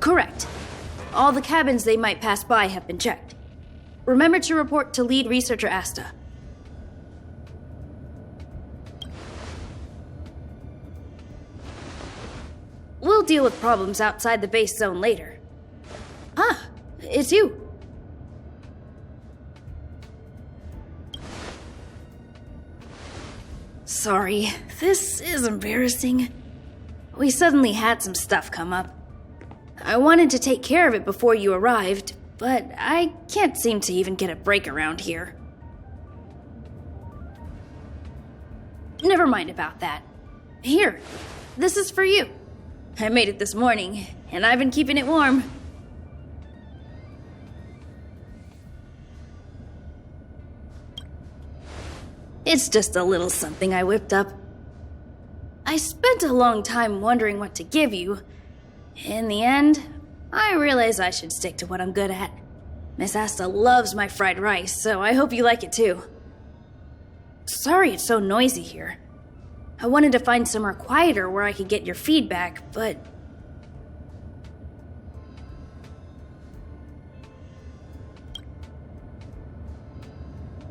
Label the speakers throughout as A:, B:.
A: Correct. All the cabins they might pass by have been checked. Remember to report to lead researcher Asta. We'll deal with problems outside the base zone later. Ah, it's you. Sorry, this is embarrassing. We suddenly had some stuff come up. I wanted to take care of it before you arrived, but I can't seem to even get a break around here. Never mind about that. Here, this is for you. I made it this morning, and I've been keeping it warm. It's just a little something I whipped up. I spent a long time wondering what to give you. In the end, I realized I should stick to what I'm good at. Miss Asta loves my fried rice, so I hope you like it too. Sorry it's so noisy here. I wanted to find somewhere quieter where I could get your feedback, but...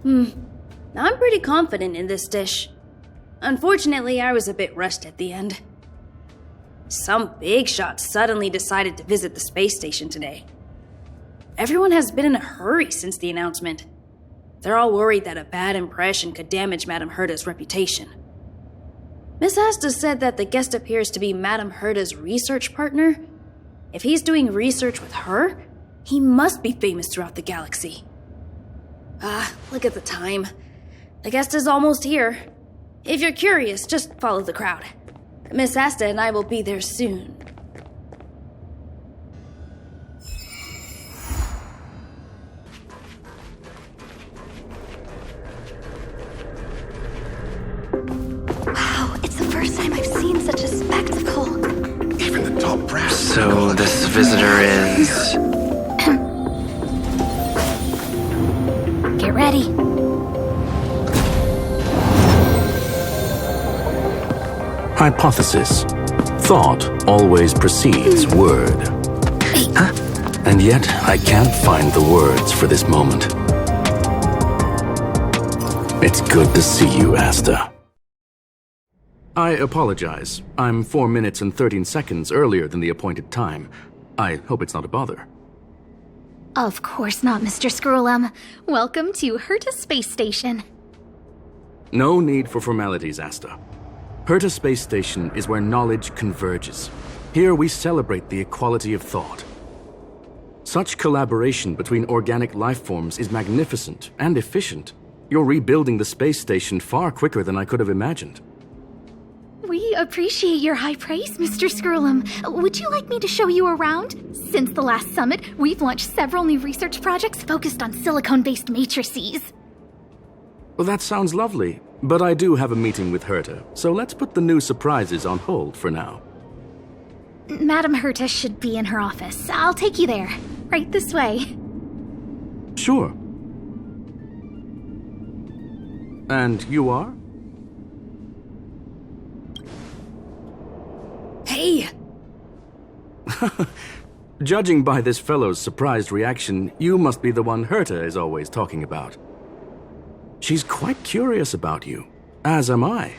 A: I'm pretty confident in this dish. Unfortunately, I was a bit rushed at the end. Some big shot suddenly decided to visit the space station today. Everyone has been in a hurry since the announcement. They're all worried that a bad impression could damage Madame Herta's reputation. Miss Asta said that the guest appears to be Madame Herta's research partner. If he's doing research with her, he must be famous throughout the galaxy. Look at the time. The guest is almost here. If you're curious, just follow the crowd. Miss Asta and I will be there soon.
B: Wow, it's the first time I've seen such a spectacle.
C: Even the top brass.
D: So this visitor is...
B: Get ready.
E: Hypothesis. Thought always precedes word.
D: Huh?
E: And yet, I can't find the words for this moment. It's good to see you, Asta. I apologize. I'm 4 minutes and 13 seconds earlier than the appointed time. I hope it's not a bother.
B: Of course not, Mr. Scrollum. Welcome to Herta Space Station.
E: No need for formalities, Asta. Herta Space Station is where knowledge converges. Here we celebrate the equality of thought. Such collaboration between organic life forms is magnificent and efficient. You're rebuilding the space station far quicker than I could have imagined.
B: We appreciate your high praise, Mr. Scrollum. Would you like me to show you around? Since the last summit, we've launched several new research projects focused on silicone-based matrices.
E: Well, that sounds lovely, but I do have a meeting with Herta, so let's put the new surprises on hold for now.
B: Madame Herta should be in her office. I'll take you there. Right this way.
E: Sure. And you are?
A: Hey!
E: Judging by this fellow's surprised reaction, you must be the one Herta is always talking about. She's quite curious about you, as am I.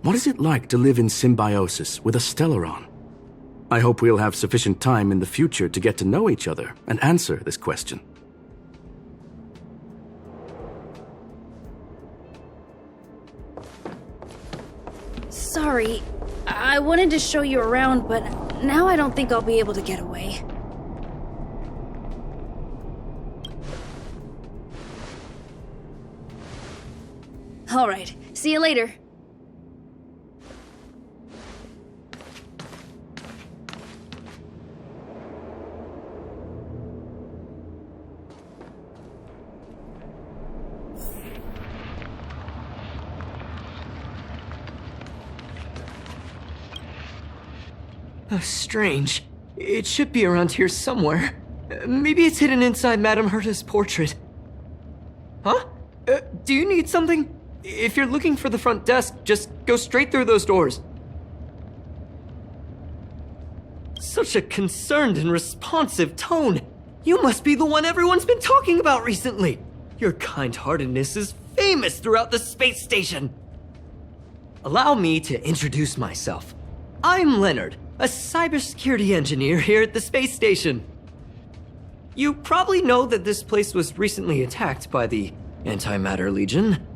E: What is it like to live in symbiosis with a Stellaron? I hope we'll have sufficient time in the future to get to know each other and answer this question.
A: Sorry, I wanted to show you around, but now I don't think I'll be able to get away. All right, see you later.
F: Oh, strange. It should be around here somewhere. Maybe it's hidden inside Madame Herta's portrait. Huh? Do you need something? If you're looking for the front desk, just go straight through those doors. Such a concerned and responsive tone. You must be the one everyone's been talking about recently. Your kind-heartedness is famous throughout the space station. Allow me to introduce myself. I'm Leonard, a cybersecurity engineer here at the space station. You probably know that this place was recently attacked by the Antimatter Legion.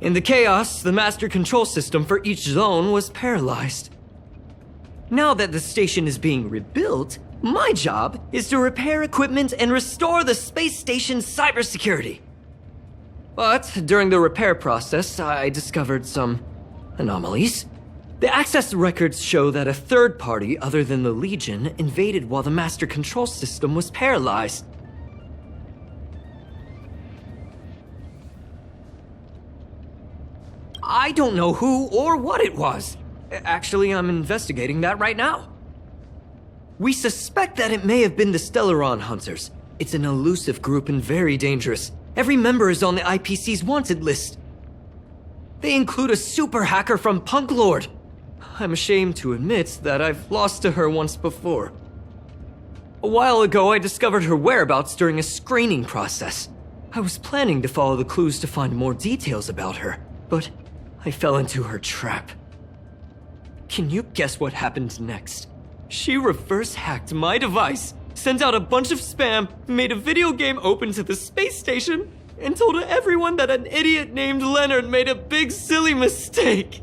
F: In the chaos, the master control system for each zone was paralyzed. Now that the station is being rebuilt, my job is to repair equipment and restore the space station's cybersecurity. But during the repair process, I discovered some anomalies. The access records show that a third party other than the Legion invaded while the master control system was paralyzed. I don't know who or what it was. Actually, I'm investigating that right now. We suspect that it may have been the Stellaron Hunters. It's an elusive group and very dangerous. Every member is on the IPC's wanted list. They include a super hacker from Punklorde. I'm ashamed to admit that I've lost to her once before. A while ago, I discovered her whereabouts during a screening process. I was planning to follow the clues to find more details about her, but I fell into her trap. Can you guess what happened next? She reverse hacked my device, sent out a bunch of spam, made a video game open to the space station, and told everyone that an idiot named Leonard made a big silly mistake.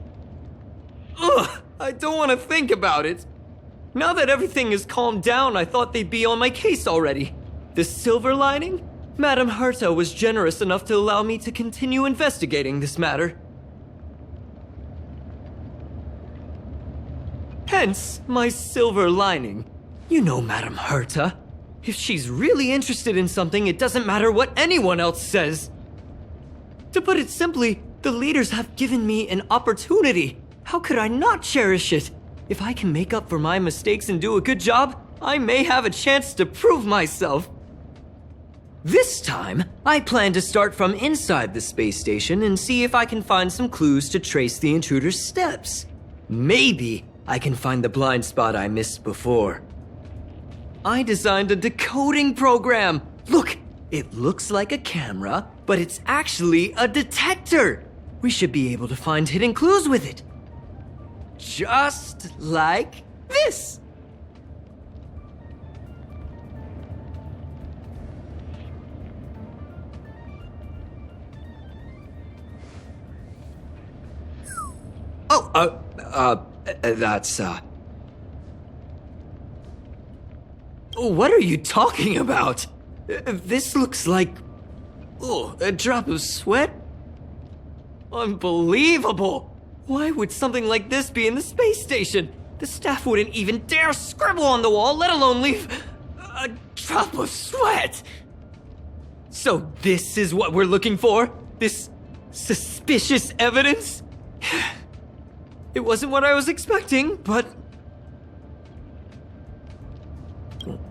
F: Ugh, I don't want to think about it. Now that everything is calmed down, I thought they'd be on my case already. The silver lining? Madame Herta was generous enough to allow me to continue investigating this matter. Hence, my silver lining. You know Madame Herta. If she's really interested in something, it doesn't matter what anyone else says. To put it simply, the leaders have given me an opportunity. How could I not cherish it? If I can make up for my mistakes and do a good job, I may have a chance to prove myself. This time, I plan to start from inside the space station and see if I can find some clues to trace the intruder's steps. Maybe I can find the blind spot I missed before. I designed a decoding program. Look, it looks like a camera, but it's actually a detector. We should be able to find hidden clues with it. Just like this. That's, What are you talking about? This looks like... Oh, a drop of sweat? Unbelievable! Why would something like this be in the space station? The staff wouldn't even dare scribble on the wall, let alone leave a drop of sweat! So this is what we're looking for? This suspicious evidence? It wasn't what I was expecting, but...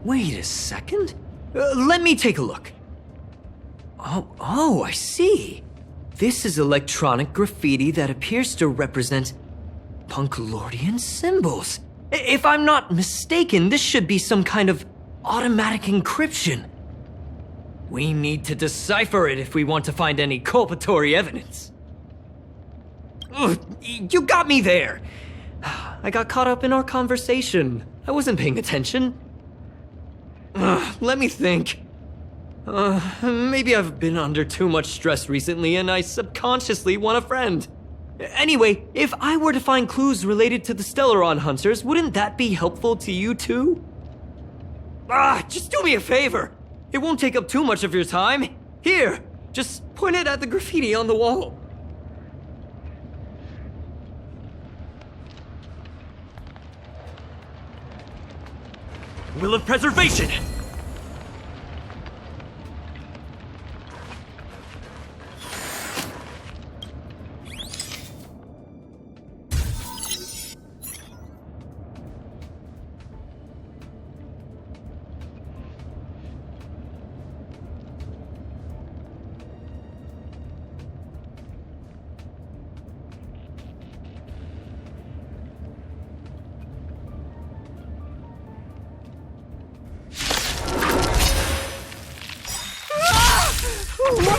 F: Wait a second. Let me take a look. Oh, I see. This is electronic graffiti that appears to represent Punklordian symbols. If I'm not mistaken, this should be some kind of automatic encryption. We need to decipher it if we want to find any culpatory evidence. Ugh, you got me there. I got caught up in our conversation. I wasn't paying attention. Let me think. Maybe I've been under too much stress recently and I subconsciously want a friend. Anyway, if I were to find clues related to the Stellaron Hunters, wouldn't that be helpful to you too? Just do me a favor. It won't take up too much of your time. Here, just point it at the graffiti on the wall. Will of Preservation!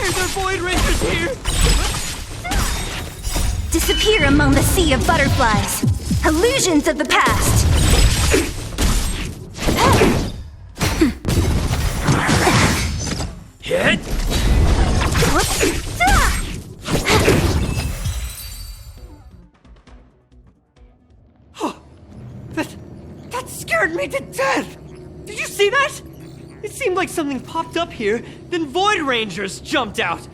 F: are there Void Rangers here?
G: Disappear among the sea of butterflies. Illusions of the past.
F: Hit! That scared me to death! Did you see that? It seemed like something popped up here, then Void Rangers jumped out.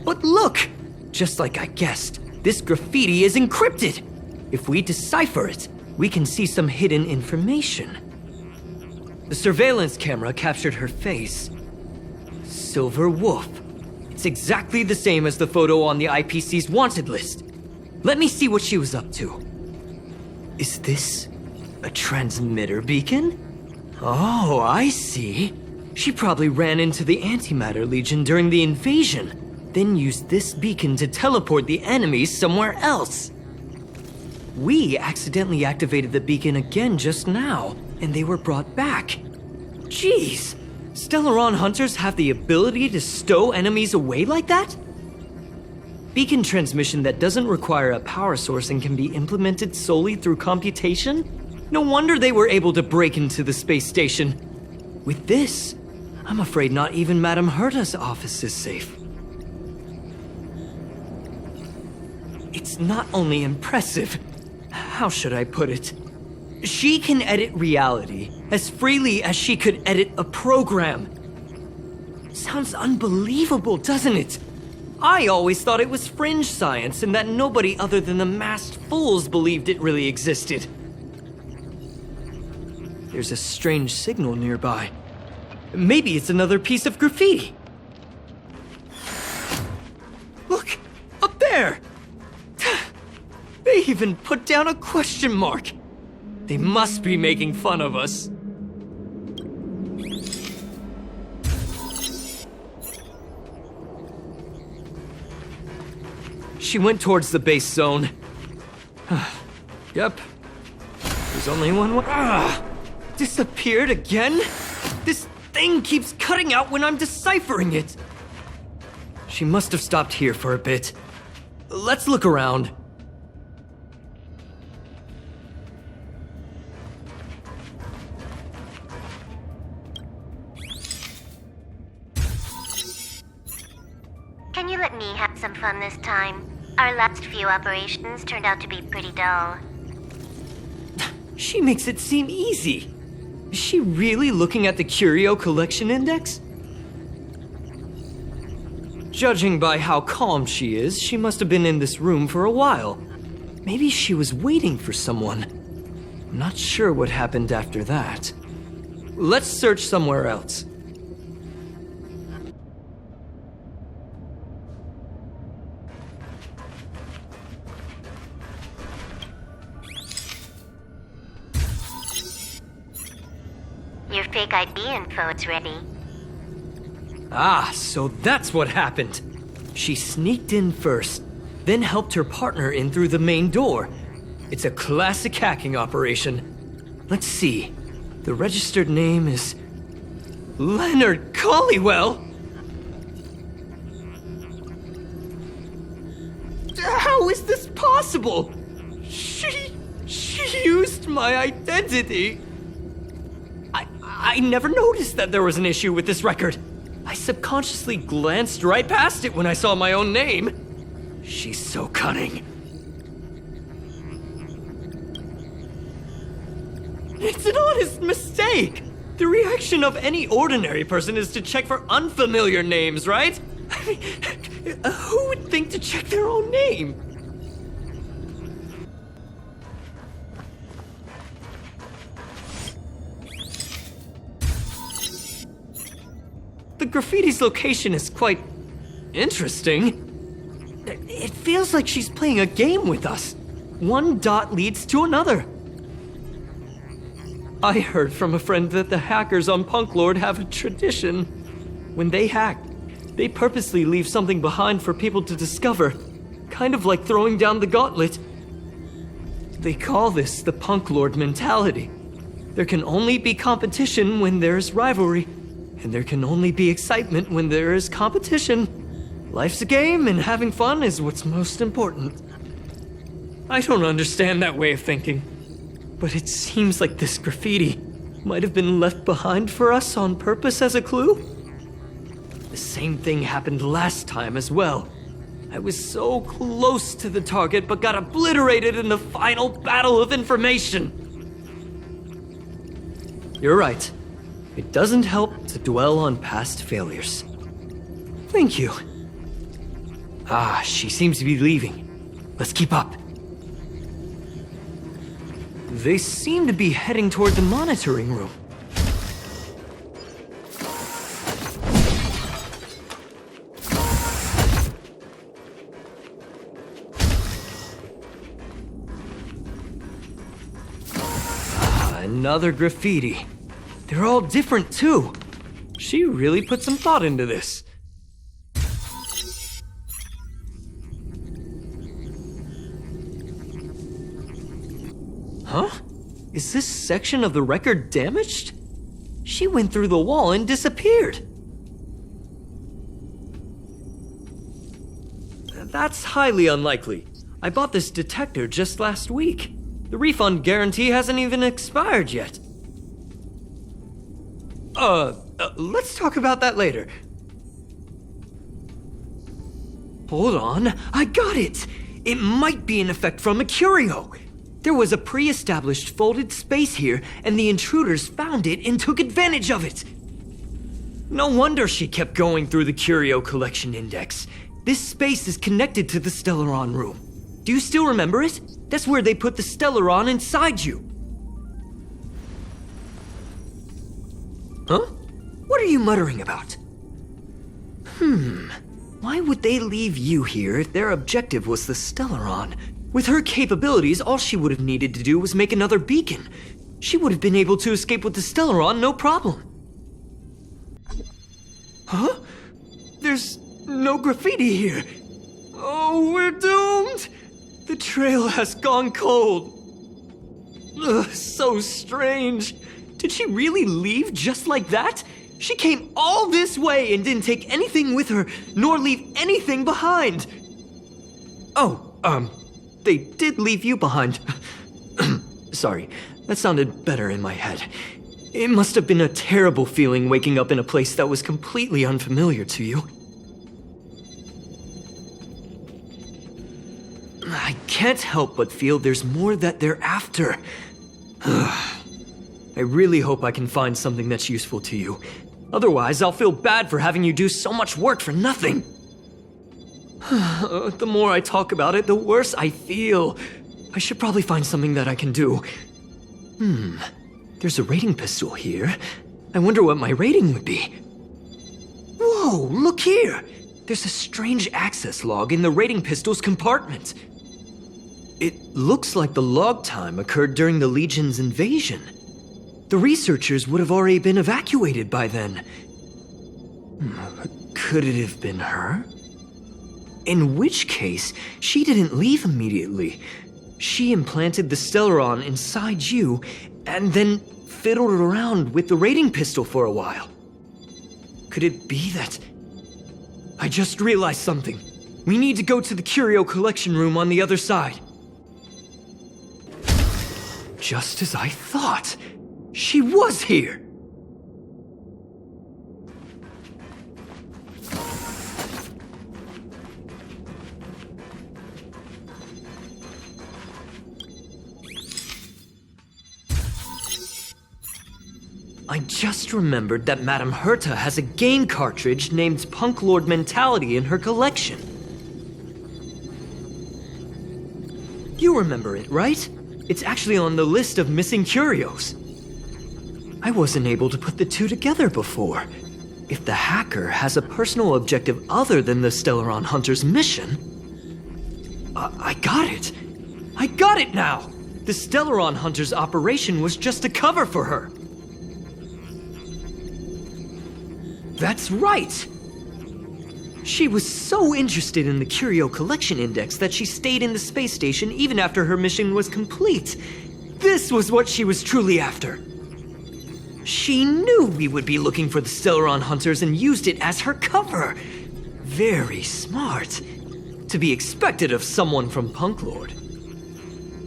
F: But look! Just like I guessed, this graffiti is encrypted. If we decipher it, we can see some hidden information. The surveillance camera captured her face. Silver Wolf. It's exactly the same as the photo on the IPC's wanted list. Let me see what she was up to. Is this a transmitter beacon? Oh, I see. She probably ran into the Antimatter Legion during the invasion, then used this beacon to teleport the enemies somewhere else. We accidentally activated the beacon again just now, and they were brought back. Jeez, Stellaron hunters have the ability to stow enemies away like that? Beacon transmission that doesn't require a power source and can be implemented solely through computation? No wonder they were able to break into the space station. With this, I'm afraid not even Madame Herta's office is safe. It's not only impressive, how should I put it? She can edit reality as freely as she could edit a program. Sounds unbelievable, doesn't it? I always thought it was fringe science and that nobody other than the masked fools believed it really existed. There's a strange signal nearby. Maybe it's another piece of graffiti. Look, up there! They even put down a question mark. They must be making fun of us. She went towards the base zone. Yep. There's only one way. Disappeared again? This thing keeps cutting out when I'm deciphering it. She must have stopped here for a bit. Let's look around.
H: Can you let me have some fun this time? Our last few operations turned out to be pretty dull.
F: She makes it seem easy. Is she really looking at the Curio Collection Index? Judging by how calm she is, she must have been in this room for a while. Maybe she was waiting for someone. I'm not sure what happened after that. Let's search somewhere else.
H: Your fake ID info is ready.
F: Ah, so that's what happened. She sneaked in first, then helped her partner in through the main door. It's a classic hacking operation. Let's see. The registered name is Leonard Collywell. How is this possible? She used my identity. I never noticed that there was an issue with this record. I subconsciously glanced right past it when I saw my own name. She's so cunning. It's an honest mistake. The reaction of any ordinary person is to check for unfamiliar names, right? I mean, who would think to check their own name? The graffiti's location is quite interesting. It feels like she's playing a game with us. One dot leads to another. I heard from a friend that the hackers on Punklorde have a tradition. When they hack, they purposely leave something behind for people to discover, kind of like throwing down the gauntlet. They call this the Punklorde mentality. There can only be competition when there's rivalry. And there can only be excitement when there is competition. Life's a game, and having fun is what's most important. I don't understand that way of thinking, but it seems like this graffiti might have been left behind for us on purpose as a clue. The same thing happened last time as well. I was so close to the target, but got obliterated in the final battle of information. You're right. It doesn't help to dwell on past failures. Thank you. Ah, she seems to be leaving. Let's keep up. They seem to be heading toward the monitoring room. Another graffiti. They're all different too. She really put some thought into this. Huh? Is this section of the record damaged? She went through the wall and disappeared. That's highly unlikely. I bought this detector just last week. The refund guarantee hasn't even expired yet. Let's talk about that later. Hold on, I got it! It might be an effect from a curio. There was a pre-established folded space here, and the intruders found it and took advantage of it. No wonder she kept going through the curio collection index. This space is connected to the Stellaron room. Do you still remember it? That's where they put the Stellaron inside you. Huh? What are you muttering about? Why would they leave you here if their objective was the Stellaron? With her capabilities, all she would have needed to do was make another beacon. She would have been able to escape with the Stellaron, no problem. Huh? There's no graffiti here. Oh, we're doomed! The trail has gone cold. Ugh, so strange. Did she really leave just like that? She came all this way and didn't take anything with her, nor leave anything behind. They did leave you behind. Sorry, that sounded better in my head. It must have been a terrible feeling waking up in a place that was completely unfamiliar to you. I can't help but feel there's more that they're after. I really hope I can find something that's useful to you. Otherwise, I'll feel bad for having you do so much work for nothing. The more I talk about it, the worse I feel. I should probably find something that I can do. There's a rating pistol here. I wonder what my rating would be. Whoa, look here! There's a strange access log in the rating pistol's compartment. It looks like the log time occurred during the Legion's invasion. The researchers would have already been evacuated by then. Could it have been her? In which case, she didn't leave immediately. She implanted the Stellaron inside you, and then fiddled around with the rating pistol for a while. Could it be that... I just realized something. We need to go to the curio collection room on the other side. Just as I thought. She was here! I just remembered that Madame Herta has a game cartridge named Punklorde Mentality in her collection. You remember it, right? It's actually on the list of missing curios. I wasn't able to put the two together before. If the hacker has a personal objective other than the Stellaron Hunter's mission... I got it! I got it now! The Stellaron Hunter's operation was just a cover for her. That's right! She was so interested in the Curio Collection Index that she stayed in the space station even after her mission was complete. This was what she was truly after. She knew we would be looking for the Stellaron hunters and used it as her cover. Very smart. To be expected of someone from Punklorde.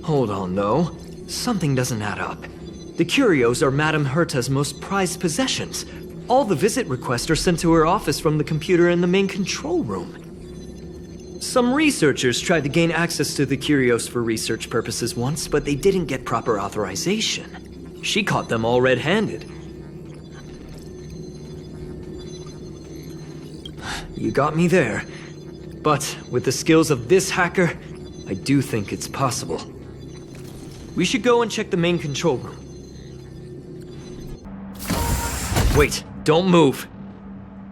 F: Hold on, though. Something doesn't add up. The curios are Madame Herta's most prized possessions. All the visit requests are sent to her office from the computer in the main control room. Some researchers tried to gain access to the curios for research purposes once, but they didn't get proper authorization. She caught them all red-handed. You got me there. But with the skills of this hacker, I do think it's possible. We should go and check the main control room. Wait, don't move.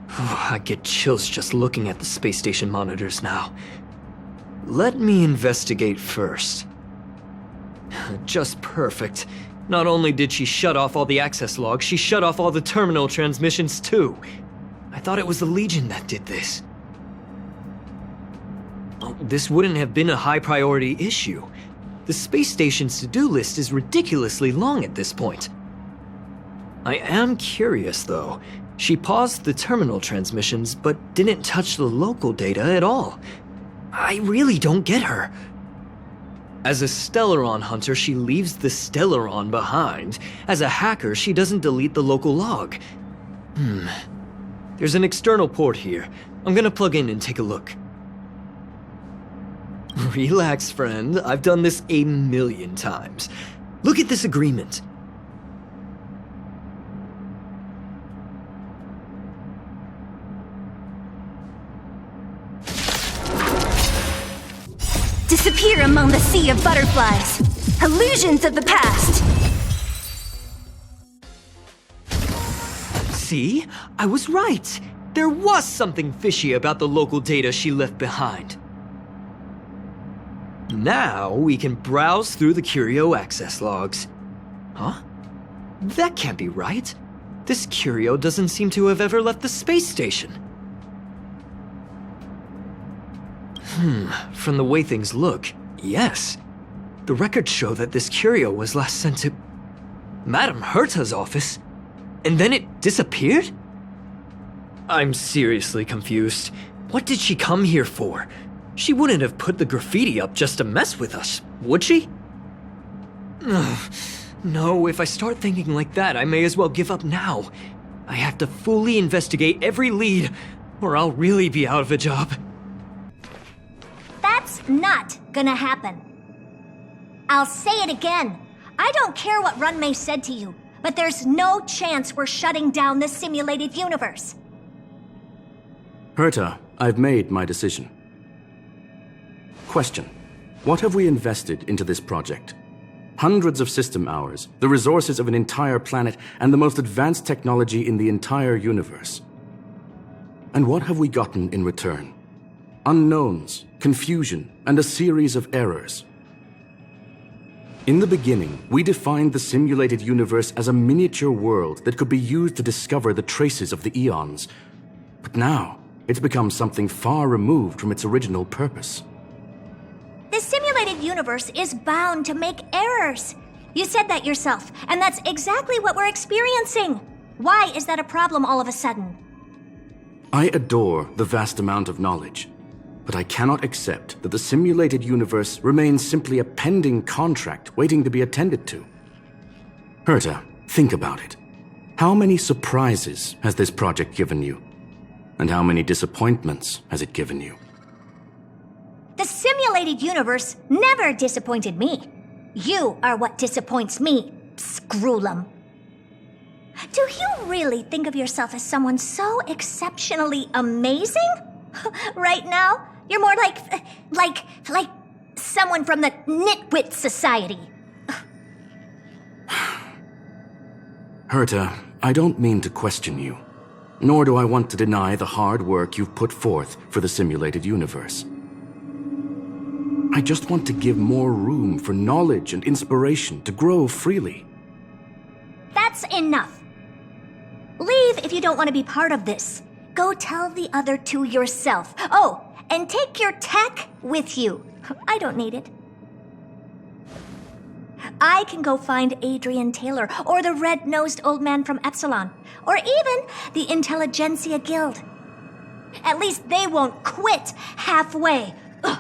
F: I get chills just looking at the space station monitors now. Let me investigate first. Just perfect. Not only did she shut off all the access logs, she shut off all the terminal transmissions too. I thought it was the Legion that did this. This wouldn't have been a high priority issue. The space station's to-do list is ridiculously long at this point. I am curious though. She paused the terminal transmissions, but didn't touch the local data at all. I really don't get her. As a Stellaron hunter, she leaves the Stellaron behind. As a hacker, she doesn't delete the local log. There's an external port here. I'm gonna plug in and take a look. Relax, friend. I've done this 1,000,000 times. Look at this agreement.
G: Disappear among the sea of butterflies. Illusions of the past.
F: See? I was right. There was something fishy about the local data she left behind. Now we can browse through the curio access logs. Huh? That can't be right. This curio doesn't seem to have ever left the space station. From the way things look, yes. The records show that this curio was last sent to Madame Herta's office, and then it disappeared? I'm seriously confused. What did she come here for? She wouldn't have put the graffiti up just to mess with us, would she? No, if I start thinking like that, I may as well give up now. I have to fully investigate every lead, or I'll really be out of a job.
I: That's not gonna happen. I'll say it again. I don't care what Runmei said to you, but there's no chance we're shutting down this simulated universe.
E: Herta, I've made my decision. Question. What have we invested into this project? Hundreds of system hours, the resources of an entire planet, and the most advanced technology in the entire universe. And what have we gotten in return? Unknowns, confusion, and a series of errors. In the beginning, we defined the simulated universe as a miniature world that could be used to discover the traces of the eons. But now, it's become something far removed from its original purpose.
I: This simulated universe is bound to make errors. You said that yourself, and that's exactly what we're experiencing. Why is that a problem all of a sudden?
E: I adore the vast amount of knowledge, but I cannot accept that the simulated universe remains simply a pending contract waiting to be attended to. Herta, think about it. How many surprises has this project given you? And how many disappointments has it given you?
I: The simulated universe never disappointed me. You are what disappoints me, Scroolum. Do you really think of yourself as someone so exceptionally amazing? Right now, you're more like someone from the Nitwit Society.
E: Herta, I don't mean to question you, nor do I want to deny the hard work you've put forth for the simulated universe. I just want to give more room for knowledge and inspiration to grow freely.
I: That's enough. Leave if you don't want to be part of this. Go tell the other two yourself. Oh, and take your tech with you. I don't need it. I can go find Adrian Taylor, or the red-nosed old man from Epsilon, or even the Intelligentsia Guild. At least they won't quit halfway. Ugh.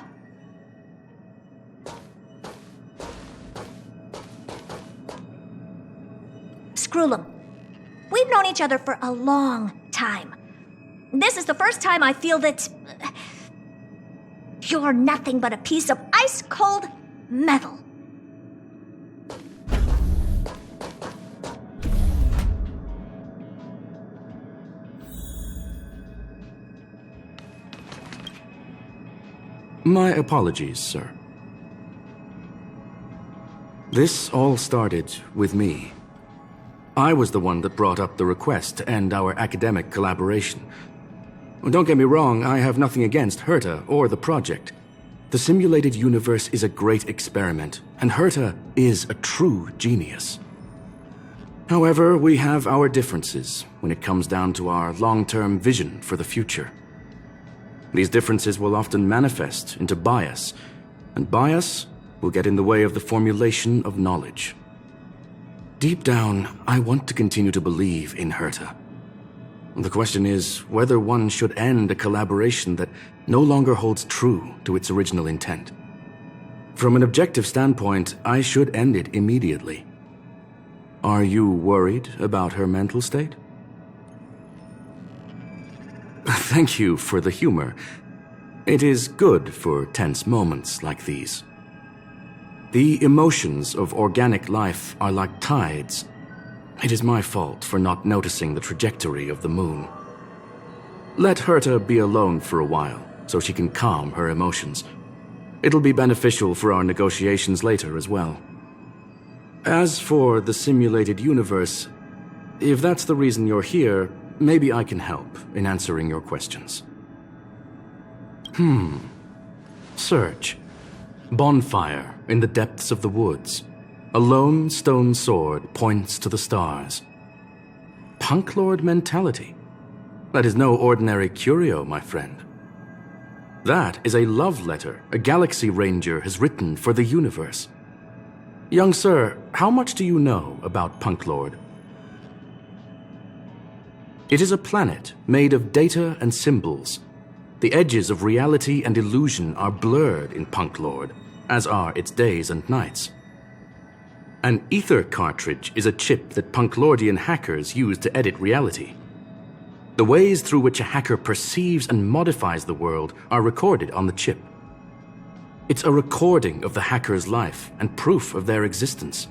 I: Screwlum, we've known each other for a long time. This is the first time I feel that you're nothing but a piece of ice-cold metal.
E: My apologies, sir. This all started with me. I was the one that brought up the request to end our academic collaboration. Don't get me wrong, I have nothing against Herta or the project. The simulated universe is a great experiment, and Herta is a true genius. However, we have our differences when it comes down to our long-term vision for the future. These differences will often manifest into bias, and bias will get in the way of the formulation of knowledge. Deep down, I want to continue to believe in Herta. The question is whether one should end a collaboration that no longer holds true to its original intent. From an objective standpoint, I should end it immediately. Are you worried about her mental state? Thank you for the humor. It is good for tense moments like these. The emotions of organic life are like tides. It is my fault for not noticing the trajectory of the moon. Let Herta be alone for a while, so she can calm her emotions. It'll be beneficial for our negotiations later as well. As for the simulated universe, if that's the reason you're here, maybe I can help in answering your questions. Search. Bonfire in the depths of the woods. A lone stone sword points to the stars. Punklorde mentality. That is no ordinary curio, my friend. That is a love letter a Galaxy Ranger has written for the universe. Young sir, how much do you know about Punklorde? It is a planet made of data and symbols. The edges of reality and illusion are blurred in Punklorde, as are its days and nights. An ether cartridge is a chip that Punklordian hackers use to edit reality. The ways through which a hacker perceives and modifies the world are recorded on the chip. It's a recording of the hacker's life and proof of their existence.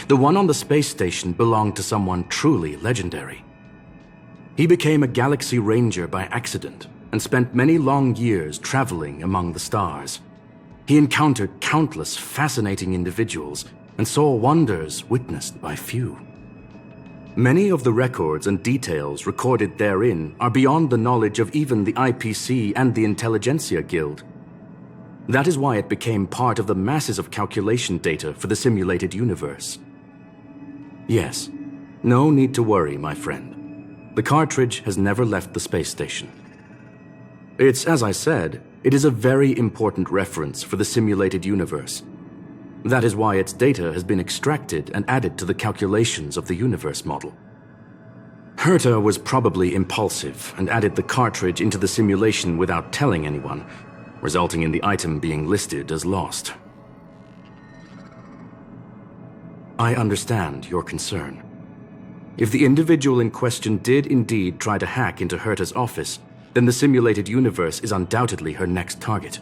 E: The one on the space station belonged to someone truly legendary. He became a Galaxy Ranger by accident and spent many long years traveling among the stars. He encountered countless fascinating individuals and saw wonders witnessed by few. Many of the records and details recorded therein are beyond the knowledge of even the IPC and the Intelligentsia Guild. That is why it became part of the masses of calculation data for the simulated universe. Yes, no need to worry, my friend. The cartridge has never left the space station. It's, as I said, it is a very important reference for the simulated universe. That is why its data has been extracted and added to the calculations of the universe model. Herta was probably impulsive and added the cartridge into the simulation without telling anyone, resulting in the item being listed as lost. I understand your concern. If the individual in question did indeed try to hack into Herta's office, then the simulated universe is undoubtedly her next target.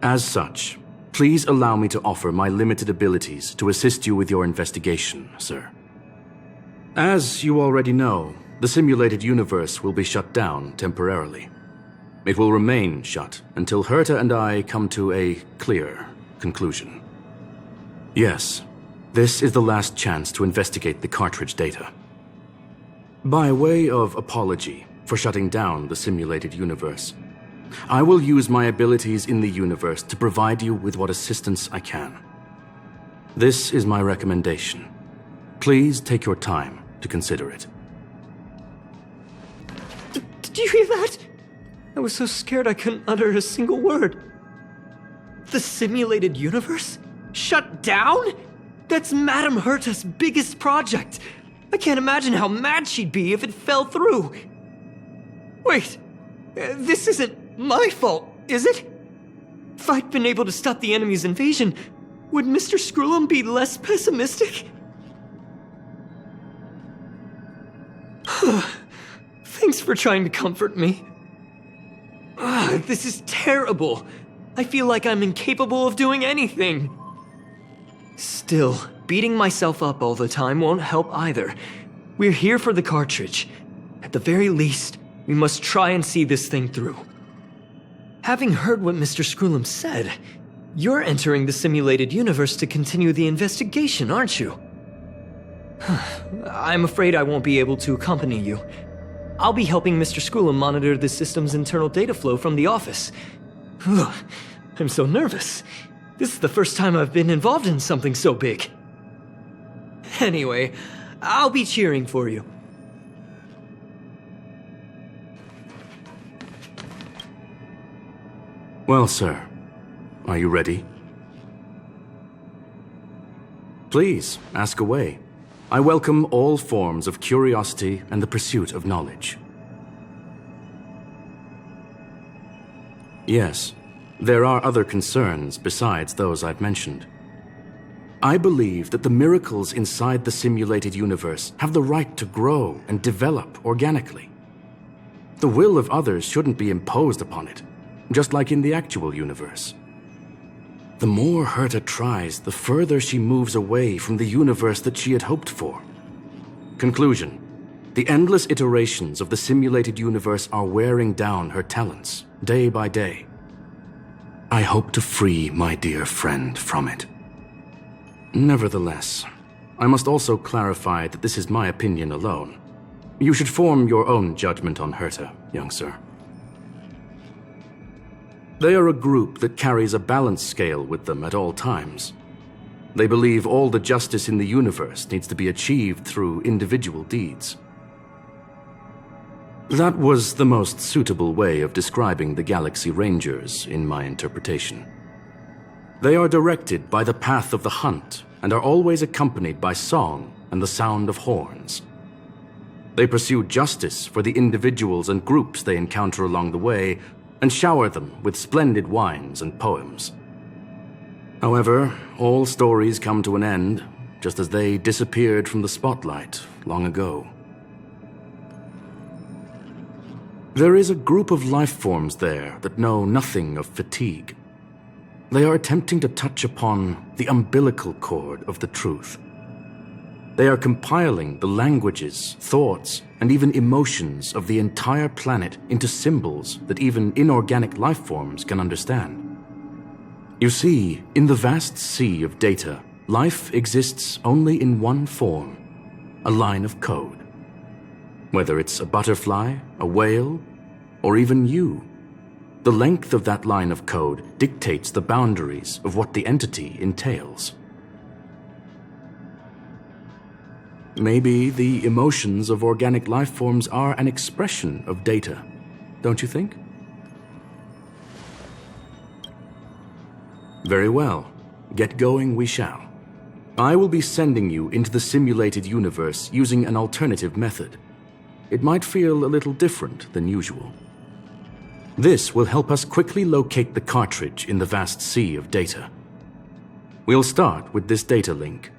E: As such, please allow me to offer my limited abilities to assist you with your investigation, sir. As you already know, the simulated universe will be shut down temporarily. It will remain shut until Herta and I come to a clear conclusion. Yes, this is the last chance to investigate the cartridge data. By way of apology for shutting down the simulated universe, I will use my abilities in the universe to provide you with what assistance I can. This is my recommendation. Please take your time to consider it.
F: Did you hear that? I was so scared I couldn't utter a single word. The simulated universe? Shut down? That's Madame Herta's biggest project. I can't imagine how mad she'd be if it fell through. Wait, this isn't my fault, is it? If I'd been able to stop the enemy's invasion, would Mr. Scrollum be less pessimistic? Thanks for trying to comfort me. This is terrible. I feel like I'm incapable of doing anything. Still, beating myself up all the time won't help either. We're here for the cartridge. At the very least, we must try and see this thing through. Having heard what Mr. Scrollum said, you're entering the simulated universe to continue the investigation, aren't you? I'm afraid I won't be able to accompany you. I'll be helping Mr. Scrollum monitor the system's internal data flow from the office. I'm so nervous. This is the first time I've been involved in something so big. Anyway, I'll be cheering for you.
E: Well, sir, are you ready? Please, ask away. I welcome all forms of curiosity and the pursuit of knowledge. Yes, there are other concerns besides those I've mentioned. I believe that the miracles inside the simulated universe have the right to grow and develop organically. The will of others shouldn't be imposed upon it, just like in the actual universe. The more Herta tries, the further she moves away from the universe that she had hoped for. Conclusion: the endless iterations of the simulated universe are wearing down her talents, day by day. I hope to free my dear friend from it. Nevertheless, I must also clarify that this is my opinion alone. You should form your own judgment on Herta, young sir. They are a group that carries a balance scale with them at all times. They believe all the justice in the universe needs to be achieved through individual deeds. That was the most suitable way of describing the Galaxy Rangers, in my interpretation. They are directed by the path of the hunt and are always accompanied by song and the sound of horns. They pursue justice for the individuals and groups they encounter along the way, and shower them with splendid wines and poems. However, all stories come to an end, just as they disappeared from the spotlight long ago. There is a group of life forms there that know nothing of fatigue. They are attempting to touch upon the umbilical cord of the truth. They are compiling the languages, thoughts, and even emotions of the entire planet into symbols that even inorganic life forms can understand. You see, in the vast sea of data, life exists only in one form: a line of code. Whether it's a butterfly, a whale, or even you, the length of that line of code dictates the boundaries of what the entity entails. Maybe the emotions of organic life forms are an expression of data, don't you think? Very well. Get going we shall. I will be sending you into the simulated universe using an alternative method. It might feel a little different than usual. This will help us quickly locate the cartridge in the vast sea of data. We'll start with this data link.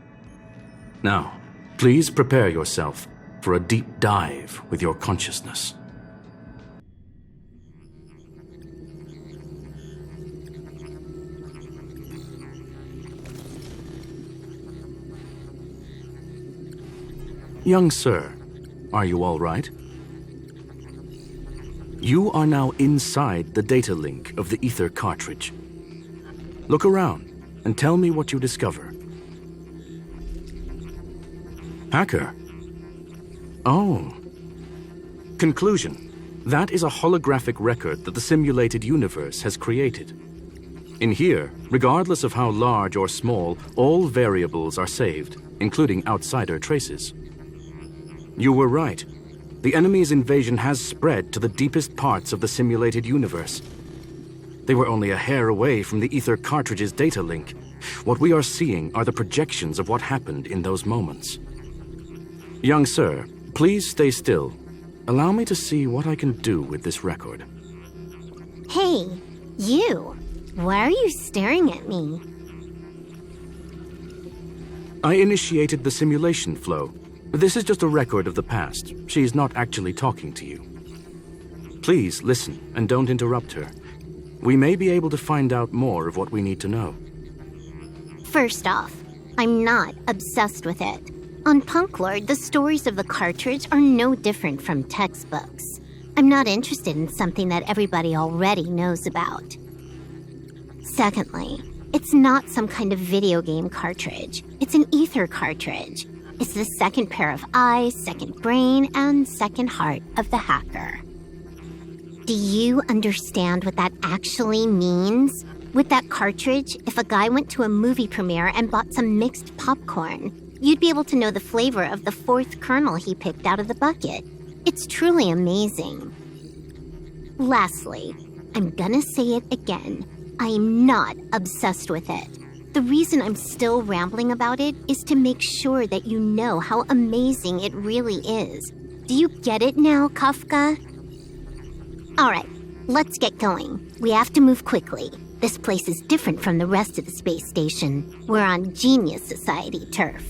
E: Now, please prepare yourself for a deep dive with your consciousness. Young sir, are you all right? You are now inside the data link of the ether cartridge. Look around and tell me what you discover. Hacker? Oh. Conclusion. That is a holographic record that the simulated universe has created. In here, regardless of how large or small, all variables are saved, including outsider traces. You were right. The enemy's invasion has spread to the deepest parts of the simulated universe. They were only a hair away from the ether cartridge's data link. What we are seeing are the projections of what happened in those moments. Young sir, please stay still. Allow me to see what I can do with this record.
J: Hey, you. Why are you staring at me?
E: I initiated the simulation flow. This is just a record of the past. She's not actually talking to you. Please listen and don't interrupt her. We may be able to find out more of what we need to know.
J: First off, I'm not obsessed with it. On Punklorde, the stories of the cartridge are no different from textbooks. I'm not interested in something that everybody already knows about. Secondly, it's not some kind of video game cartridge. It's an ether cartridge. It's the second pair of eyes, second brain, and second heart of the hacker. Do you understand what that actually means? With that cartridge, if a guy went to a movie premiere and bought some mixed popcorn, you'd be able to know the flavor of the fourth kernel he picked out of the bucket. It's truly amazing. Lastly, I'm gonna say it again. I am not obsessed with it. The reason I'm still rambling about it is to make sure that you know how amazing it really is. Do you get it now, Kafka? Alright, let's get going. We have to move quickly. This place is different from the rest of the space station. We're on Genius Society turf.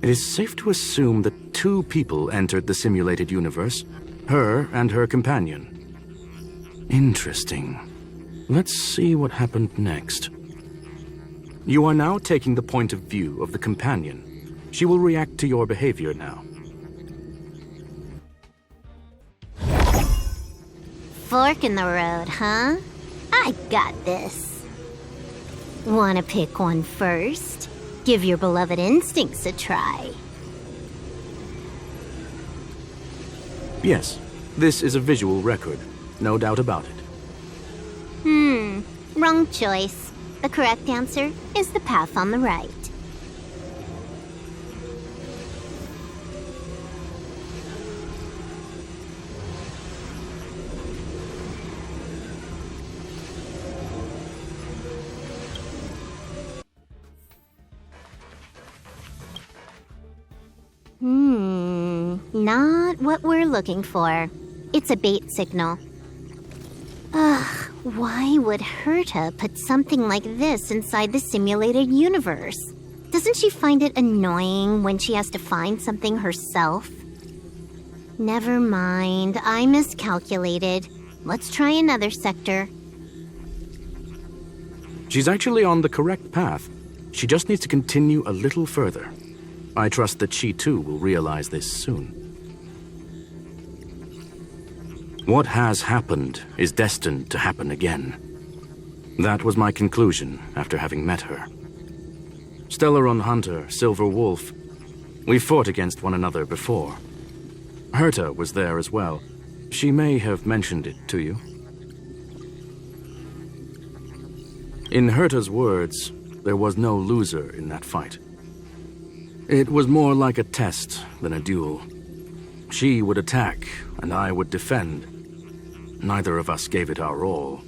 E: It is safe to assume that 2 people entered the simulated universe, her and her companion. Interesting. Let's see what happened next. You are now taking the point of view of the companion. She will react to your behavior now.
J: Fork in the road, huh? I got this. Wanna pick one first? Give your beloved instincts a try.
E: Yes, this is a visual record. No doubt about it.
J: Wrong choice. The correct answer is the path on the right. Not what we're looking for. It's a bait signal. Ugh, why would Herta put something like this inside the simulated universe? Doesn't she find it annoying when she has to find something herself? Never mind, I miscalculated. Let's try another sector.
E: She's actually on the correct path. She just needs to continue a little further. I trust that she too will realize this soon. What has happened is destined to happen again. That was my conclusion after having met her. Stellaron Hunter, Silver Wolf. We fought against one another before. Herta was there as well. She may have mentioned it to you. In Herta's words, there was no loser in that fight. It was more like a test than a duel. She would attack, and I would defend. Neither of us gave it our all.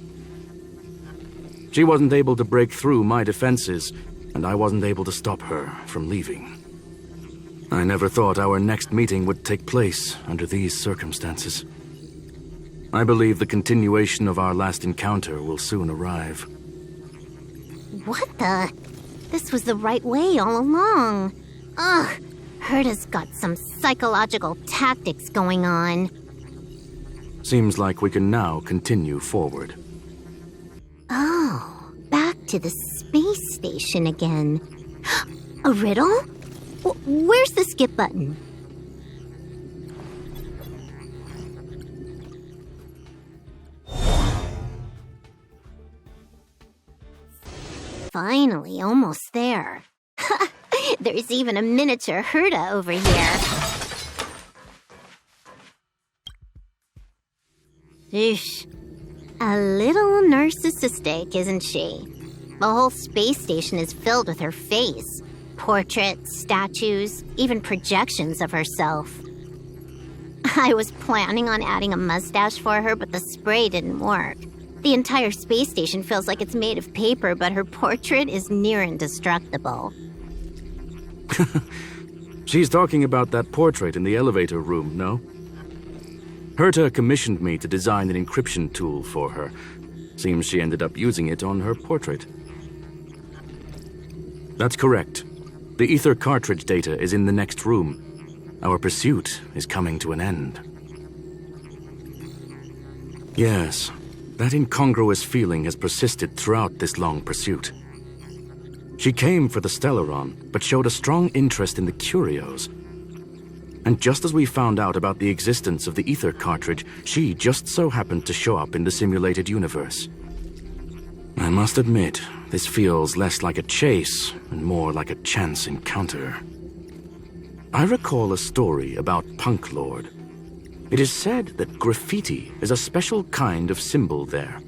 E: She wasn't able to break through my defenses, and I wasn't able to stop her from leaving. I never thought our next meeting would take place under these circumstances. I believe the continuation of our last encounter will soon arrive.
J: What the? This was the right way all along. Ugh, Herta's got some psychological tactics going on.
E: Seems like we can now continue forward.
J: Oh, back to the space station again. A riddle? Where's the skip button? Finally, almost there. There's even a miniature Herta over here. Eesh. A little narcissistic, isn't she? The whole space station is filled with her face. Portraits, statues, even projections of herself. I was planning on adding a mustache for her, but the spray didn't work. The entire space station feels like it's made of paper, but her portrait is near indestructible.
E: She's talking about that portrait in the elevator room, no? Herta commissioned me to design an encryption tool for her. Seems she ended up using it on her portrait. That's correct. The ether cartridge data is in the next room. Our pursuit is coming to an end. Yes, that incongruous feeling has persisted throughout this long pursuit. She came for the Stellaron, but showed a strong interest in the curios. And just as we found out about the existence of the ether cartridge, she just so happened to show up in the simulated universe. I must admit, this feels less like a chase and more like a chance encounter. I recall a story about Punklorde. It is said that graffiti is a special kind of symbol there.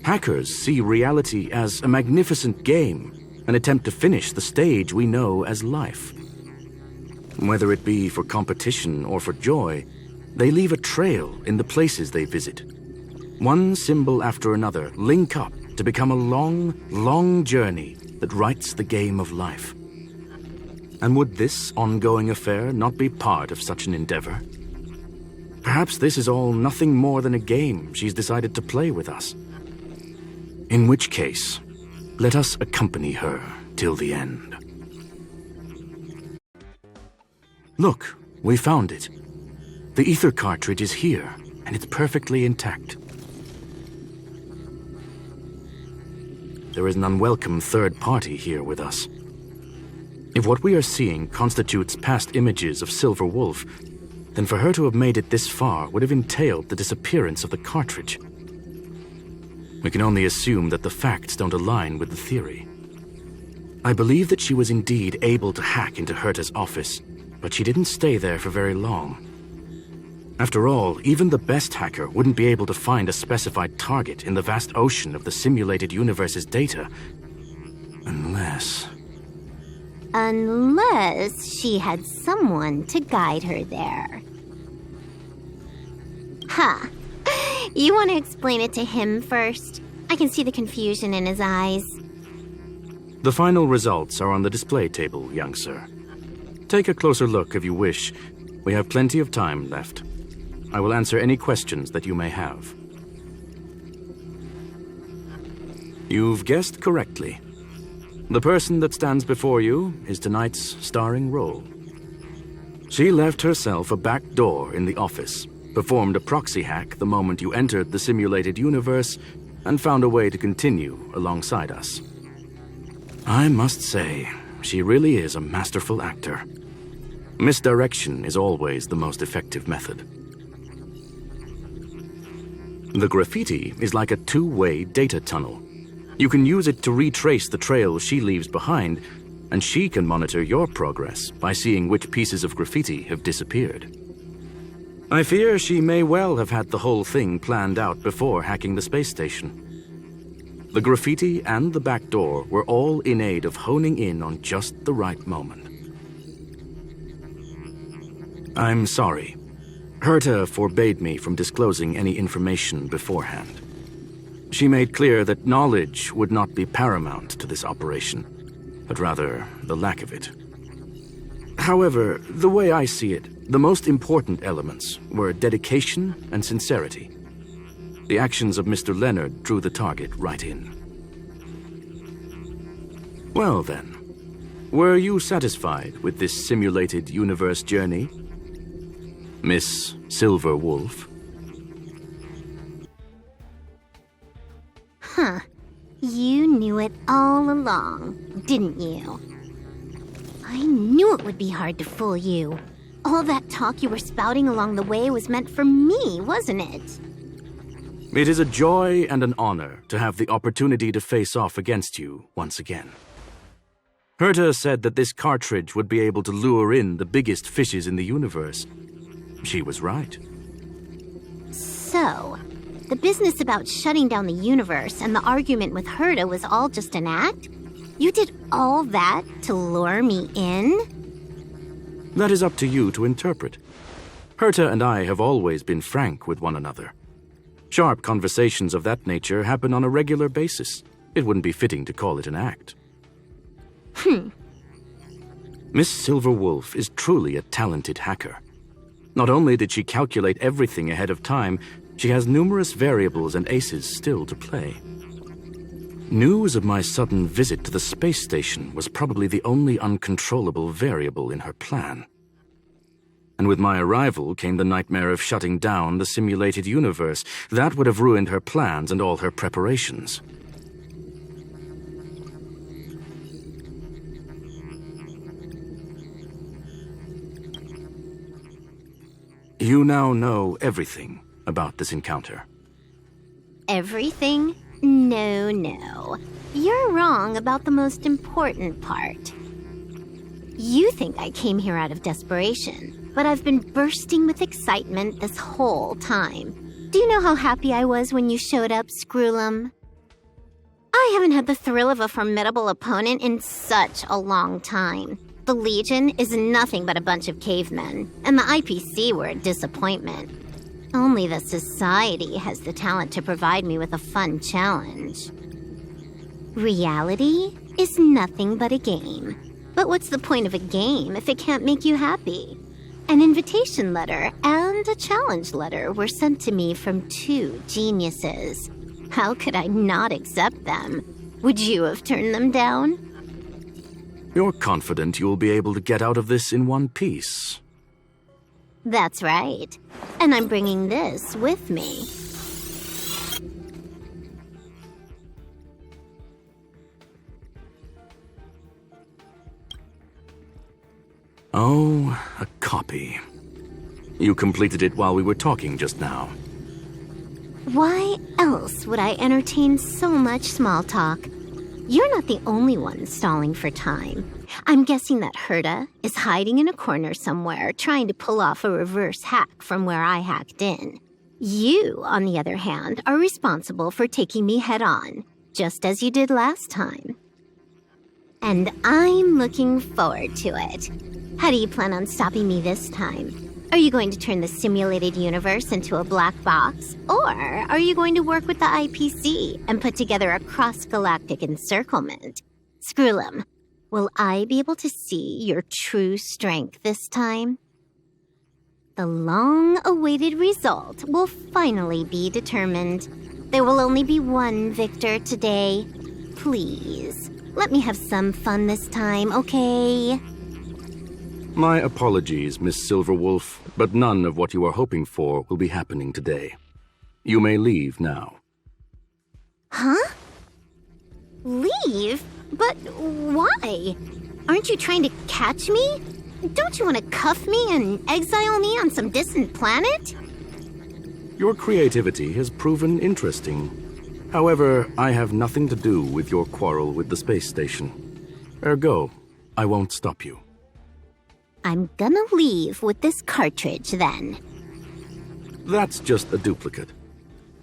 E: Hackers see reality as a magnificent game, an attempt to finish the stage we know as life. Whether it be for competition or for joy, they leave a trail in the places they visit. One symbol after another link up to become a long, long journey that writes the game of life. And would this ongoing affair not be part of such an endeavor? Perhaps this is all nothing more than a game she's decided to play with us. In which case, let us accompany her till the end. Look, we found it. The ether cartridge is here, and it's perfectly intact. There is an unwelcome third party here with us. If what we are seeing constitutes past images of Silver Wolf, then for her to have made it this far would have entailed the disappearance of the cartridge. We can only assume that the facts don't align with the theory. I believe that she was indeed able to hack into Herta's office, but she didn't stay there for very long. After all, even the best hacker wouldn't be able to find a specified target in the vast ocean of the simulated universe's data. Unless
J: she had someone to guide her there. Huh. You want to explain it to him first? I can see the confusion in his eyes.
E: The final results are on the display table, young sir. Take a closer look if you wish. We have plenty of time left. I will answer any questions that you may have. You've guessed correctly. The person that stands before you is tonight's starring role. She left herself a back door in the office, performed a proxy hack the moment you entered the simulated universe, and found a way to continue alongside us. I must say, she really is a masterful actor. Misdirection is always the most effective method. The graffiti is like a two-way data tunnel. You can use it to retrace the trail she leaves behind, and she can monitor your progress by seeing which pieces of graffiti have disappeared. I fear she may well have had the whole thing planned out before hacking the space station. The graffiti and the back door were all in aid of honing in on just the right moment. I'm sorry. Herta forbade me from disclosing any information beforehand. She made clear that knowledge would not be paramount to this operation, but rather the lack of it. However, the way I see it, the most important elements were dedication and sincerity. The actions of Mr. Leonard drew the target right in. Well then, were you satisfied with this simulated universe journey, Miss Silver Wolf?
J: Huh. You knew it all along, didn't you? I knew it would be hard to fool you. All that talk you were spouting along the way was meant for me, wasn't it?
E: It is a joy and an honor to have the opportunity to face off against you once again. Herta said that this cartridge would be able to lure in the biggest fishes in the universe. She was right.
J: So, the business about shutting down the universe and the argument with Herta was all just an act? You did all that to lure me in?
E: That is up to you to interpret. Herta and I have always been frank with one another. Sharp conversations of that nature happen on a regular basis. It wouldn't be fitting to call it an act. Miss Silverwolf is truly a talented hacker. Not only did she calculate everything ahead of time, she has numerous variables and aces still to play. News of my sudden visit to the space station was probably the only uncontrollable variable in her plan. And with my arrival came the nightmare of shutting down the simulated universe. That would have ruined her plans and all her preparations. You now know everything about this encounter.
J: Everything? No. You're wrong about the most important part. You think I came here out of desperation, but I've been bursting with excitement this whole time. Do you know how happy I was when you showed up, Screwlum? I haven't had the thrill of a formidable opponent in such a long time. The Legion is nothing but a bunch of cavemen, and the IPC were a disappointment. Only the Society has the talent to provide me with a fun challenge. Reality is nothing but a game. But what's the point of a game if it can't make you happy? An invitation letter and a challenge letter were sent to me from 2 geniuses. How could I not accept them? Would you have turned them down?
E: You're confident you'll be able to get out of this in one piece.
J: That's right. And I'm bringing this with me.
E: Oh, a copy. You completed it while we were talking just now.
J: Why else would I entertain so much small talk? You're not the only one stalling for time. I'm guessing that Herta is hiding in a corner somewhere, trying to pull off a reverse hack from where I hacked in. You, on the other hand, are responsible for taking me head-on, just as you did last time. And I'm looking forward to it. How do you plan on stopping me this time? Are you going to turn the simulated universe into a black box? Or are you going to work with the IPC and put together a cross-galactic encirclement? Screwlum, will I be able to see your true strength this time? The long-awaited result will finally be determined. There will only be one victor today. Please, let me have some fun this time, okay?
E: My apologies, Miss Silverwolf, but none of what you are hoping for will be happening today. You may leave now.
J: Huh? Leave? But why? Aren't you trying to catch me? Don't you want to cuff me and exile me on some distant planet?
E: Your creativity has proven interesting. However, I have nothing to do with your quarrel with the space station. Ergo, I won't stop you.
J: I'm gonna leave with this cartridge, then.
E: That's just a duplicate.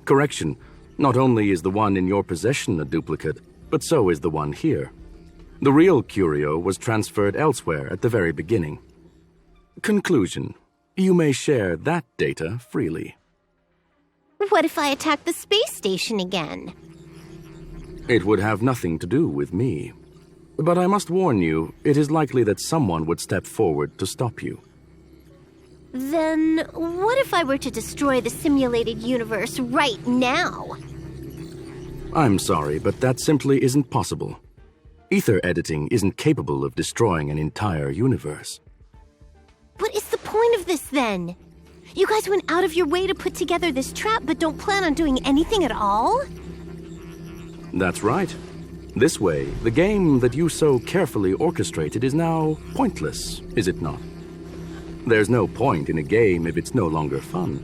E: Correction, not only is the one in your possession a duplicate, but so is the one here. The real curio was transferred elsewhere at the very beginning. Conclusion, you may share that data freely.
J: What if I attack the space station again?
E: It would have nothing to do with me. But I must warn you, it is likely that someone would step forward to stop you.
J: Then what if I were to destroy the simulated universe right now?
E: I'm sorry, but that simply isn't possible. Ether editing isn't capable of destroying an entire universe.
J: What is the point of this, then? You guys went out of your way to put together this trap, but don't plan on doing anything at all?
E: That's right. This way, the game that you so carefully orchestrated is now pointless, is it not? There's no point in a game if it's no longer fun.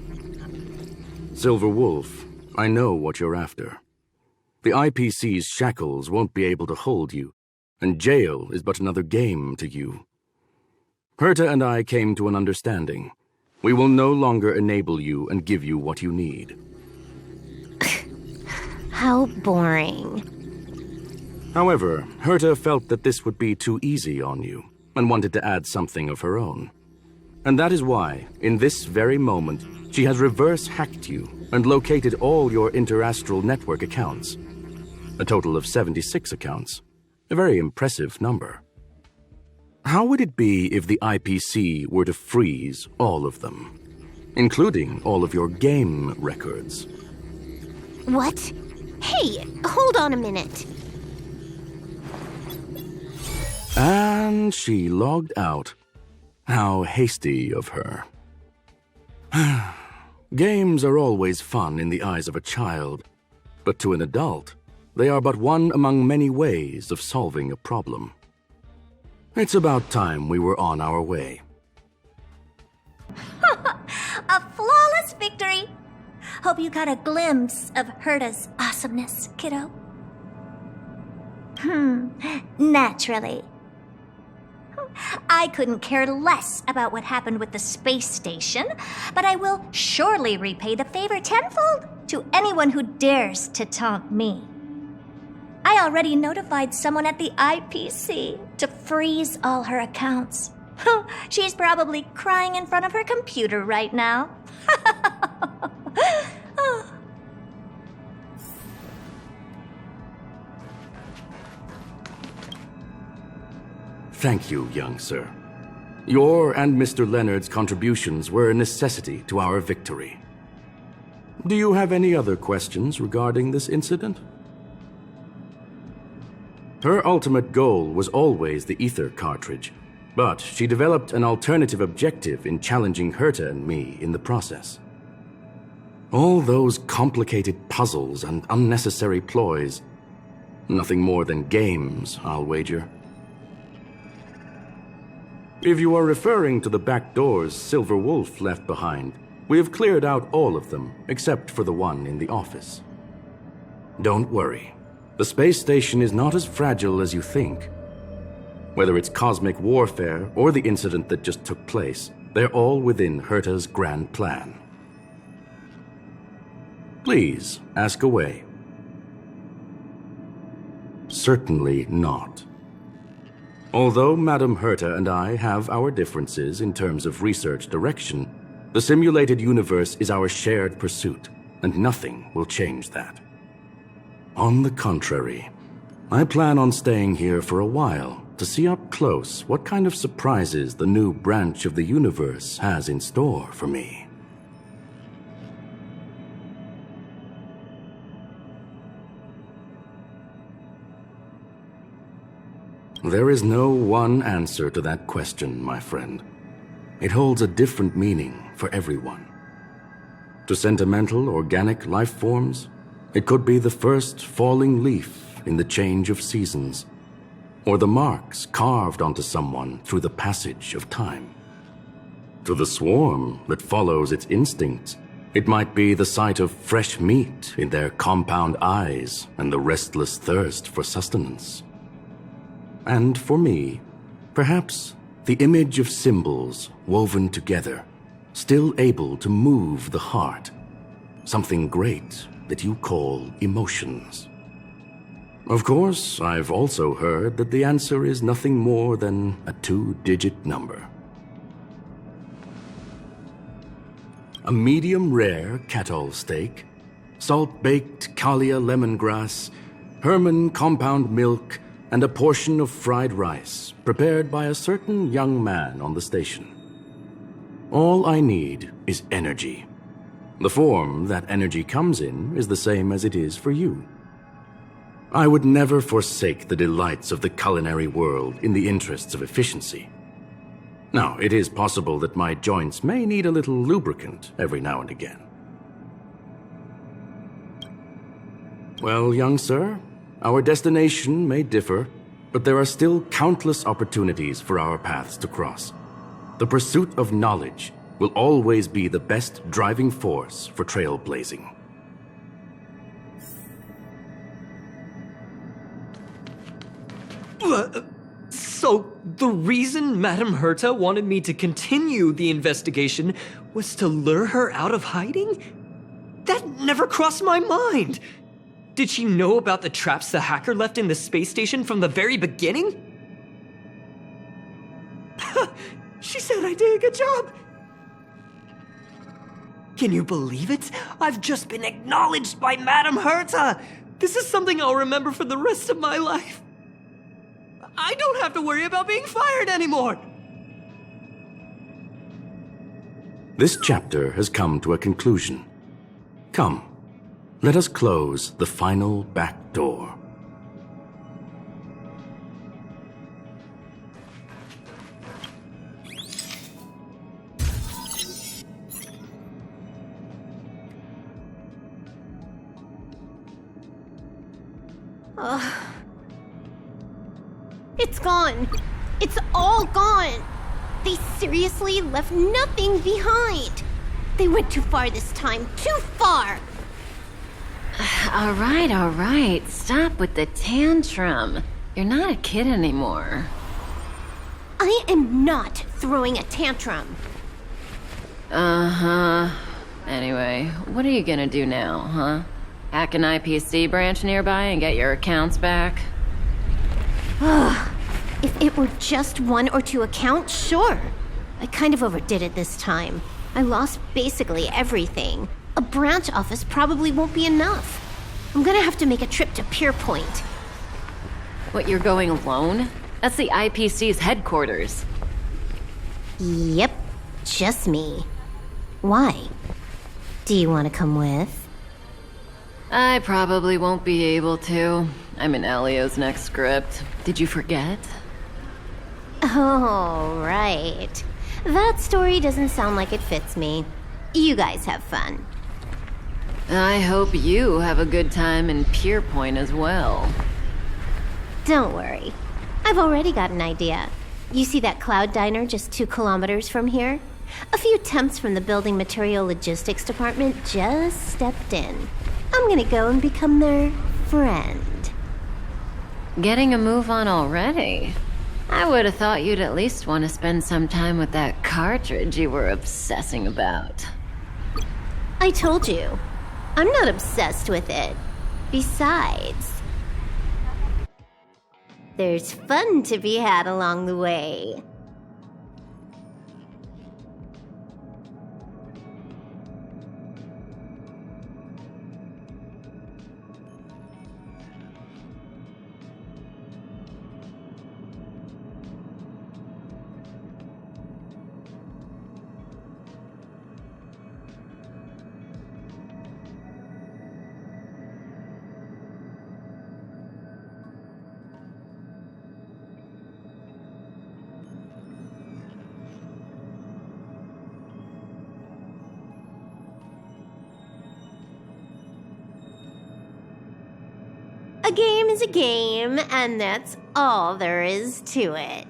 E: Silver Wolf, I know what you're after. The IPC's shackles won't be able to hold you, and jail is but another game to you. Herta and I came to an understanding. We will no longer enable you and give you what you need.
J: How boring.
E: However, Herta felt that this would be too easy on you, and wanted to add something of her own. And that is why, in this very moment, she has reverse-hacked you and located all your interastral network accounts. A total of 76 accounts. A very impressive number. How would it be if the IPC were to freeze all of them, including all of your game records?
J: What? Hey, hold on a minute.
E: And she logged out. How hasty of her. Games are always fun in the eyes of a child, but to an adult, they are but one among many ways of solving a problem. It's about time we were on our way.
I: A flawless victory! Hope you got a glimpse of Herta's awesomeness, kiddo. Naturally. I couldn't care less about what happened with the space station, but I will surely repay the favor tenfold to anyone who dares to taunt me. I already notified someone at the IPC to freeze all her accounts. She's probably crying in front of her computer right now.
E: Thank you, young sir. Your and Mr. Leonard's contributions were a necessity to our victory. Do you have any other questions regarding this incident? Her ultimate goal was always the ether cartridge, but she developed an alternative objective in challenging Herta and me in the process. All those complicated puzzles and unnecessary ploys, nothing more than games, I'll wager. If you are referring to the back doors Silver Wolf left behind, we have cleared out all of them, except for the one in the office. Don't worry. The space station is not as fragile as you think. Whether it's cosmic warfare or the incident that just took place, they're all within Herta's grand plan. Please, ask away. Certainly not. Although Madame Herta and I have our differences in terms of research direction, the simulated universe is our shared pursuit, and nothing will change that. On the contrary, I plan on staying here for a while to see up close what kind of surprises the new branch of the universe has in store for me. There is no one answer to that question, my friend. It holds a different meaning for everyone. To sentimental, organic life forms, it could be the first falling leaf in the change of seasons, or the marks carved onto someone through the passage of time. To the swarm that follows its instincts, it might be the sight of fresh meat in their compound eyes and the restless thirst for sustenance. And for me, perhaps the image of symbols woven together, still able to move the heart, something great that you call emotions. Of course, I've also heard that the answer is nothing more than a 2-digit number. A medium-rare Catol steak, salt-baked Kalia lemongrass, Herman compound milk, and a portion of fried rice prepared by a certain young man on the station. All I need is energy. The form that energy comes in is the same as it is for you. I would never forsake the delights of the culinary world in the interests of efficiency. Now, it is possible that my joints may need a little lubricant every now and again. Well, young sir, our destination may differ, but there are still countless opportunities for our paths to cross. The pursuit of knowledge will always be the best driving force for trailblazing.
F: So, the reason Madame Herta wanted me to continue the investigation was to lure her out of hiding? That never crossed my mind! Did she know about the traps the hacker left in the space station from the very beginning? She said I did a good job. Can you believe it? I've just been acknowledged by Madame Herta. This is something I'll remember for the rest of my life. I don't have to worry about being fired anymore.
E: This chapter has come to a conclusion. Come, let us close the final back door.
J: It's gone. It's all gone. They seriously left nothing behind. They went too far this time. Too far.
K: All right. Stop with the tantrum. You're not a kid anymore.
J: I am not throwing a tantrum.
K: Uh-huh. Anyway, what are you gonna do now, huh? Hack an IPC branch nearby and get your accounts back?
J: If it were just 1 or 2 accounts, sure. I kind of overdid it this time. I lost basically everything. A branch office probably won't be enough. I'm gonna have to make a trip to Pierpoint.
K: What, you're going alone? That's the IPC's headquarters.
J: Yep, just me. Why? Do you want to come with?
K: I probably won't be able to. I'm in Elio's next script. Did you forget?
J: Oh, right. That story doesn't sound like it fits me. You guys have fun.
K: I hope you have a good time in Pierpoint as well.
J: Don't worry. I've already got an idea. You see that cloud diner just 2 kilometers from here? A few temps from the building material logistics department just stepped in. I'm gonna go and become their friend.
K: Getting a move on already? I would have thought you'd at least want to spend some time with that cartridge you were obsessing about.
J: I told you. I'm not obsessed with it. Besides, there's fun to be had along the way. A game is a game, and that's all there is to it.